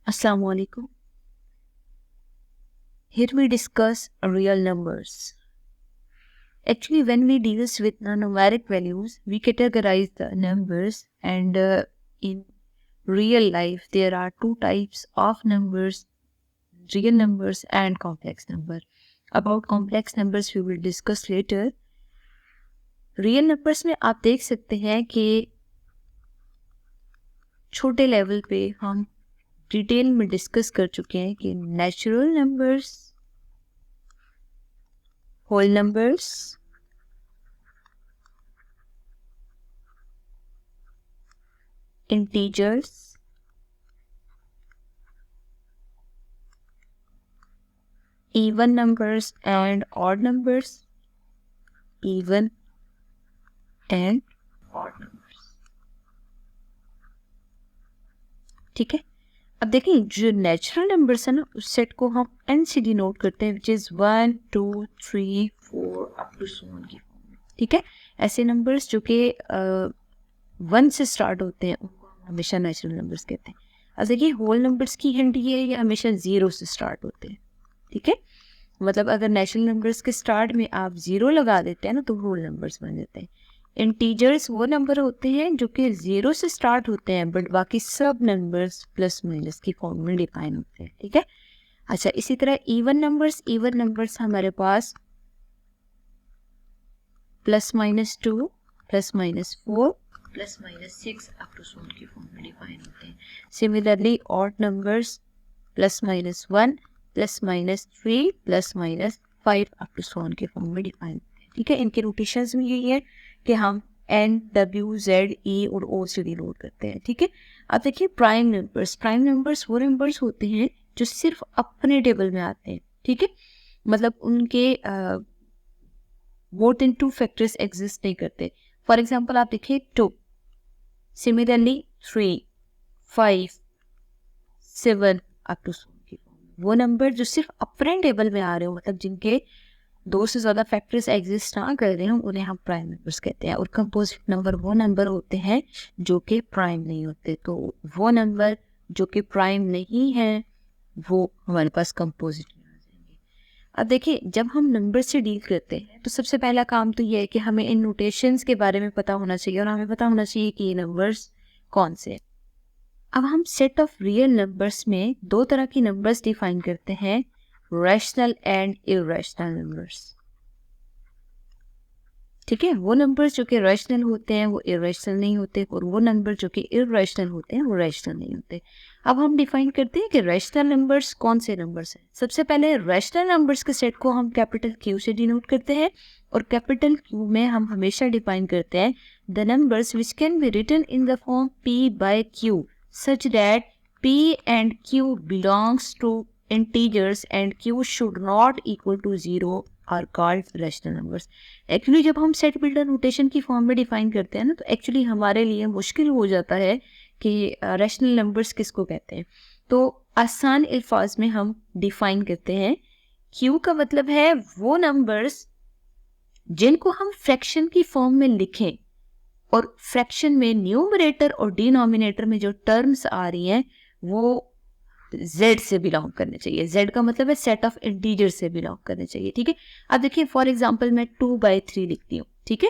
Assalamu alaikum. Here we discuss real numbers. Actually, when we deal with the numeric values, we categorize the numbers, and in real life, there are two types of numbers: real numbers and complex number. About complex numbers, we will discuss later. Real numbers में आप देख सकते हैं कि छोटे level पे हम detail में डिस्कस कर चुके हैं कि natural numbers, whole numbers, integers, even numbers and odd numbers, even and odd numbers. ठीक है, अब देखें जो नेचुरल नंबर्स है ना, उस सेट को हम एन से डिनोट करते हैं, which is 1 2 3 4 up to so on की फॉर्म में. ठीक है, ऐसे नंबर्स जो कि 1 से स्टार्ट होते हैं उनको हम हमेशा नेचुरल नंबर्स कहते हैं. अब देखिए होल नंबर्स की हिंट ये है, ये हमेशा 0 से स्टार्ट होते हैं. ठीक है, मतलब अगर नेचुरल नंबर्स के स्टार्ट में आप 0 लगा देते हैं ना, तो होल नंबर्स बन जाते हैं. इंटीजर्स वो नंबर होते हैं जो कि 0 से स्टार्ट होते हैं, बट बाकी सब नंबर्स प्लस माइनस की फॉर्म में डिफाइन होते हैं. ठीक है, अच्छा इसी तरह इवन नंबर्स हमारे पास +-2, +-4, +-6 अप टू सो ऑन की फॉर्म में डिफाइन होते हैं. Similarly odd numbers +-1, +-3, +-5 up to so on के फॉर्म में डिफाइन होते हैं. ठीक है, इनके रोटेशंस में यही है कि हम एन, डब्ल्यू, जेड, ई और ओ से डिनोट करते हैं. ठीक है, अब देखिए प्राइम नंबर्स वो नंबर्स होते हैं जो सिर्फ अपने टेबल में आते हैं. ठीक है, मतलब उनके मोर देन 2 फैक्टर्स एग्जिस्ट नहीं करते. फॉर एग्जाम्पल आप देखिए 2, सिमिलरली 3, 5, 7 अप टू वो नंबर जो सिर्फ अपने टेबल में आ रहे हो, मतलब जिनके 2 से ज़्यादा फैक्टर्स एग्जिस्ट ना कर रहे हो, उन्हें हम प्राइम नंबर्स कहते हैं. और कंपोजिट नंबर वो नंबर होते हैं जो कि प्राइम नहीं होते. तो वो नंबर जो कि प्राइम नहीं है वो हमारे पास कंपोजिट में आ जाएंगे. अब देखिए जब हम नंबर से डील करते हैं तो सबसे पहला काम तो ये है कि हमें इन नोटेशंस के बारे में पता होना चाहिए, और हमें पता होना चाहिए कि ये नंबर्स कौन से. अब हम सेट ऑफ रियल नंबर्स में 2 तरह की नंबर्स डिफाइन करते हैं, रैशनल एंड इरैशनल नंबर्स. ठीक है, वो नंबर्स जो कि रैशनल होते हैं वो इरेशनल नहीं होते, और वो नंबर जो कि इरेशनल होते हैं वो रैशनल नहीं होते. अब हम डिफाइन करते हैं कि रैशनल नंबर्स कौन से नंबर्स हैं. सबसे पहले रैशनल नंबर्स के सेट को हम कैपिटल क्यू से डिनोट करते हैं, और कैपिटल क्यू में हम हमेशा डिफाइन करते हैं the numbers which can be written in the form p by q such that p and q belongs to integers and q should not equal to 0 are called rational numbers. Actually जब हम set builder notation की form में define करते हैं ना, तो actually हमारे लिए मुश्किल हो जाता है कि रैशनल नंबर्स किसको कहते हैं. तो आसान अल्फाज में हम डिफाइन करते हैं, क्यू का मतलब है वो नंबर्स जिनको हम फ्रैक्शन की फॉर्म में लिखें, और फ्रैक्शन में न्यूमरेटर और डिनोमिनेटर में जो टर्म्स आ रही हैं वो z से बिलोंग करने चाहिए. z का मतलब है सेट ऑफ इंटीजर से बिलोंग करने चाहिए. ठीक है, अब देखिए फॉर एग्जांपल मैं 2/3 लिखती हूँ. ठीक है,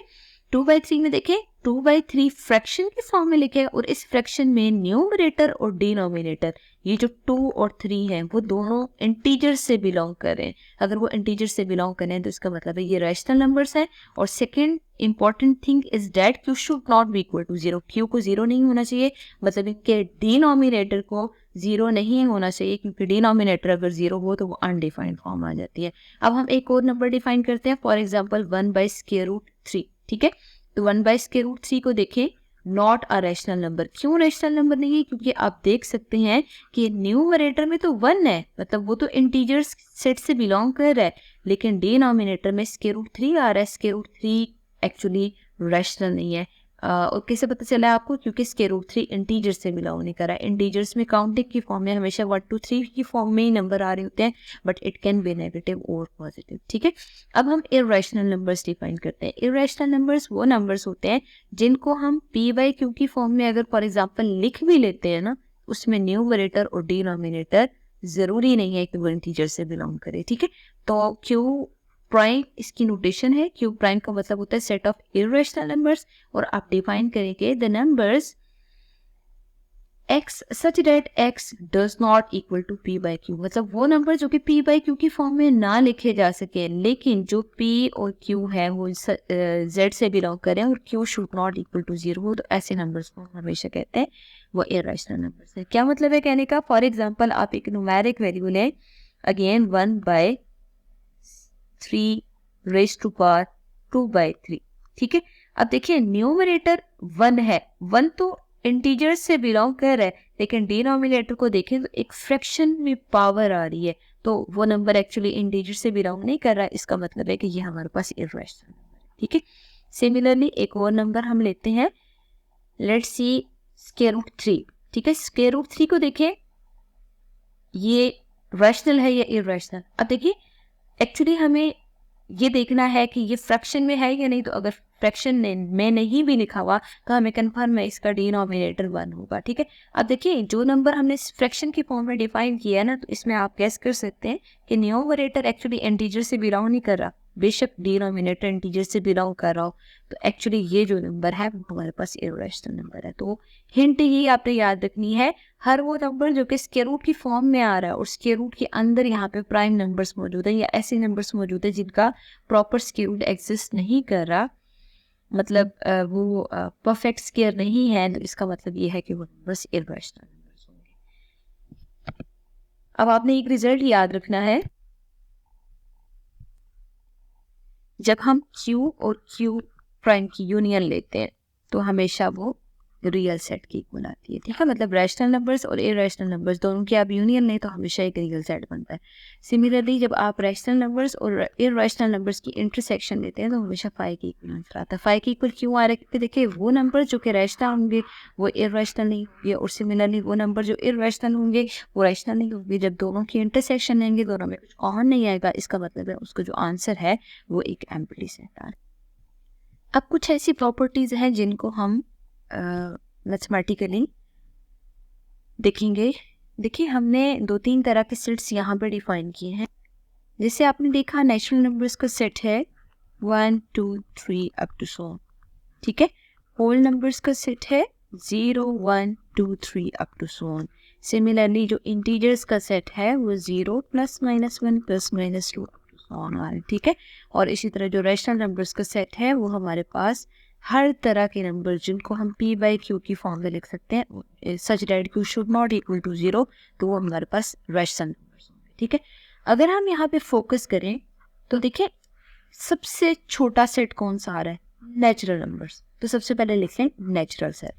2/3 में देखें 2/3 फ्रैक्शन की फॉर्म में लिखे, और इस फ्रैक्शन में न्यूमरेटर और डिनोमिनेटर ये जो 2 और 3 हैं वो दोनों इंटीजर से बिलोंग कर रहे हैं. अगर वो इंटीजर से बिलोंग करें तो इसका मतलब है ये रैशनल नंबर्स हैं. और second important thing is that q should not be equal to 0. Q को 0 नहीं होना चाहिए, मतलब इनके डिनोमिनेटर को 0 नहीं होना चाहिए, क्योंकि डिनोमिनेटर अगर 0 हो तो वो अनडिफाइंड फॉर्म आ जाती है. अब हम एक और नंबर डिफाइन करते हैं, फॉर एग्जाम्पल 1/√3. ठीक है, तो 1/√3 को देखें, नॉट अ रैशनल नंबर. क्यों रैशनल नंबर नहीं है? क्योंकि आप देख सकते हैं कि न्यूमरेटर में तो 1 है, मतलब वो तो इंटीजर्स सेट से बिलोंग कर रहा है, लेकिन डिनोमिनेटर में √3 आ रहा है. √3 एक्चुअली रैशनल नहीं है. और कैसे पता चला है आपको? क्योंकि √3 इंटीजर से बिलोंग नहीं कर रहा है. इंटीजर्स में काउंटिंग की फॉर्म में हमेशा 1 2 3 की फॉर्म में ही नंबर आ रहे होते हैं, but it can be negative और पॉजिटिव. ठीक है, अब हम इरेशनल नंबर्स डिफाइन करते हैं. इरेशनल नंबर्स वो नंबर्स होते हैं जिनको हम p/q की फॉर्म में अगर फॉर एग्जांपल लिख भी लेते हैं ना, उसमें न्यूमरेटर और डिनोमिनेटर ज़रूरी नहीं है कि वो इंटीजर से बिलोंग करे, ठीक है। तो क्यू प्राइम इसकी नोटेशन है, क्यू प्राइम का मतलब होता है सेट ऑफ इर्रेशनल नंबर्स, और आप डिफाइन करेंगे the numbers x such that x does not equal to p by q, मतलब वो नंबर जो कि p by q की फॉर्म में ना लिखे जा सके, लेकिन जो p और q है वो z से बिलोंग करें और q should not equal to 0 हो, तो ऐसे नंबर्स को हमेशा कहते हैं वो इरेशनल नंबर्स है। क्या मतलब है कहने का? फॉर एग्जांपल आप एक न्यूमेरिक वैल्यू लें, अगेन 1/3 रेज़ टू पावर 2/3, ठीक है। अब देखिए न्यूमरेटर 1 है, 1 तो इंटीजर से बिलोंग कर रहा है, लेकिन डिनोमिनेटर को देखें तो एक फ्रैक्शन में पावर आ रही है, तो वो नंबर एक्चुअली इंटीजर से बिलोंग नहीं कर रहा है, इसका मतलब है कि ये हमारे पास इर्रेशनल नंबर है, ठीक है। सिमिलरली एक और नंबर हम लेते हैं, लेट्स सी स्क्वायर रूट 3, ठीक है। स्क्वायर रूट 3 को देखें, ये रैशनल है या इर्रेशनल? अब देखिए एक्चुअली हमें ये देखना है कि ये फ्रैक्शन में है या नहीं, तो अगर फ्रैक्शन में नहीं भी लिखा हुआ तो हमें कंफर्म है इसका डिनोमिनेटर 1 होगा, ठीक है। अब देखिए जो नंबर हमने फ्रैक्शन की फॉर्म में डिफाइन किया है ना, तो इसमें आप गेस कर सकते हैं कि न्यूमरेटर एक्चुअली इंटीजर से बिलोंग नहीं कर रहा, बेशक डिनोमिनेटर इंटीजर से बिलोंग कर रहा हो, तो एक्चुअली ये जो नंबर है वो हमारे पास इर्रेशनल नंबर है। तो हिंट ही आपने याद रखनी है, हर वो नंबर जो कि स्क्वायर रूट की फॉर्म में आ रहा है और स्क्वायर रूट के अंदर यहाँ पे प्राइम नंबर्स मौजूद है या ऐसे नंबर्स मौजूद है जिनका प्रॉपर स्क्वायर रूट एग्जिस्ट नहीं कर रहा, मतलब वो परफेक्ट स्क्वायर नहीं है, तो इसका मतलब ये है कि वो नंबर्स इर्रेशनल नंबर्स होंगे। अब आपने एक रिजल्ट याद रखना है, जब हम Q और Q प्राइम की यूनियन लेते हैं तो हमेशा वो रियल सेट की इक्वल आती है, ठीक है। मतलब रैशनल नंबर्स और इरेशनल नंबर्स दोनों की आप यूनियन लें तो हमेशा एक रियल सेट बनता है। सिमिलरली जब आप रैशनल नंबर्स और इरेशनल नंबर्स की इंटरसेक्शन लेते हैं तो हमेशा फाई की इक्वल आंसर आता है। फाई की इक्वल क्यों आ रहा है? क्योंकि देखिए वो नंबर जो कि रैशनल होंगे वो इरेशनल नहीं होंगे, और सिमिलरली वो नंबर जो इरेशनल होंगे वो रैशनल नहीं होंगे। जब दोनों की इंटरसेक्शन लेंगे दोनों में कुछ कॉमन नहीं आएगा, इसका मतलब है उसका जो आंसर है वो एक एम्प्टी सेट आ रहा है। अब कुछ ऐसी प्रॉपर्टीज हैं जिनको हम मैथमेटिकली देखेंगे। देखिए हमने 2-3 तरह के सेट्स यहाँ पर डिफाइन किए हैं। जैसे आपने देखा नेचुरल नंबर्स का सेट है 1 2 3 अप टू सो, ठीक है। होल नंबर्स का सेट है 0 1 2 3 अप टू सो। सिमिलरली जो इंटीजर्स का सेट है वो 0 +-1 +-2 अप टू सो ऑन, ठीक है। और इसी तरह जो रैशनल नंबर्स का सेट है वो हमारे पास हर तरह के नंबर जिनको हम p by q की फॉर्म में लिख सकते हैं, such that q should not equal to 0, तो वो हमारे पास रैशनल नंबर्स होंगे, ठीक है। अगर हम यहाँ पे फोकस करें तो देखिए सबसे छोटा सेट कौन सा आ रहा है? Natural numbers. तो सबसे पहले लिख लें नेचुरल सेट।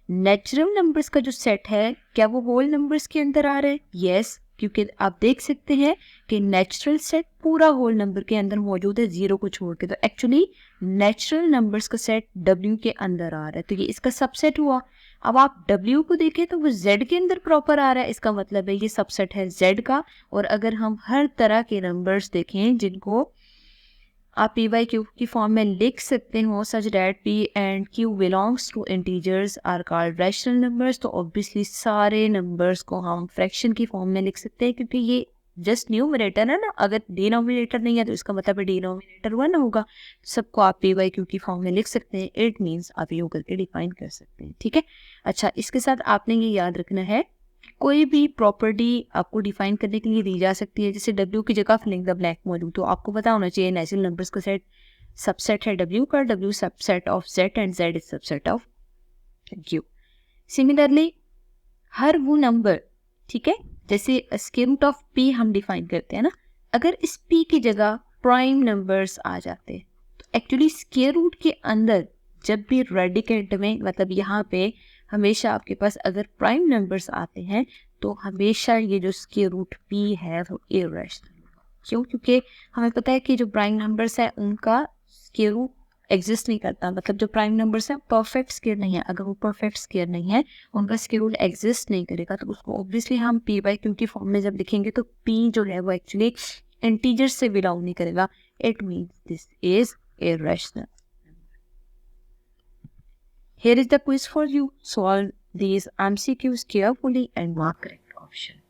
नेचुरल नंबर्स का जो सेट है क्या वो होल नंबर्स के अंदर आ रहे हैं? यस, क्योंकि आप देख सकते हैं कि नेचुरल सेट पूरा होल नंबर के अंदर मौजूद है 0 को छोड़ के, तो एक्चुअली नेचुरल नंबर्स का सेट W के अंदर आ रहा है, तो ये इसका सबसेट हुआ। अब आप W को देखें तो वो Z के अंदर प्रॉपर आ रहा है, इसका मतलब है ये सबसेट है Z का। और अगर हम हर तरह के नंबर्स देखें जिनको आप p by q की फॉर्म में लिख सकते हो such that p and q belongs to integers are called rational numbers, तो ऑब्वियसली सारे नंबर्स को हम फ्रैक्शन की फॉर्म में लिख सकते हैं, क्योंकि ये जस्ट न्यूमरेटर है ना, अगर डिनोमिनेटर नहीं है तो इसका मतलब है डिनोमिनेटर 1 होगा। सबको आप p by q की फॉर्म में लिख सकते हैं, इट मीन्स आप यूँ करके डिफाइन कर सकते हैं, ठीक है। अच्छा, इसके साथ आपने ये याद रखना है कोई भी प्रॉपर्टी आपको डिफाइन करने के लिए दी जा सकती है, जैसे W की जगह फिलिंग द ब्लैंक मौजूद, तो आपको पता होना चाहिए नेचुरल नंबर्स का सेट सबसेट है W का, W subset of Z and Z is subset of Q। Similarly हर वो नंबर, ठीक है, जैसे स्क्वायर रूट ऑफ P हम डिफाइन करते हैं ना, अगर इस P की जगह प्राइम नंबर्स आ जाते हैं तो एक्चुअली स्क्वायर रूट के अंदर जब भी रेडिकेंट में, मतलब यहाँ पे हमेशा आपके पास अगर प्राइम नंबर्स आते हैं तो हमेशा ये जो स्क्वायर रूट p है वो इरेशनल होगा। क्यों? क्योंकि हमें पता है कि जो प्राइम नंबर्स है उनका स्क्वायर रूट एग्जिस्ट नहीं करता, मतलब जो प्राइम नंबर्स हैं परफेक्ट स्क्वायर नहीं है। अगर वो परफेक्ट स्क्वायर नहीं है, उनका स्क्वायर रूट एग्जिस्ट नहीं करेगा, तो उसको ऑब्वियसली हम p by q की फॉर्म में जब लिखेंगे तो p जो है वो एक्चुअली इंटीजर से बिलोंग नहीं करेगा, it means this is irrational. Here is the quiz for you. Solve these MCQs carefully and mark correct option.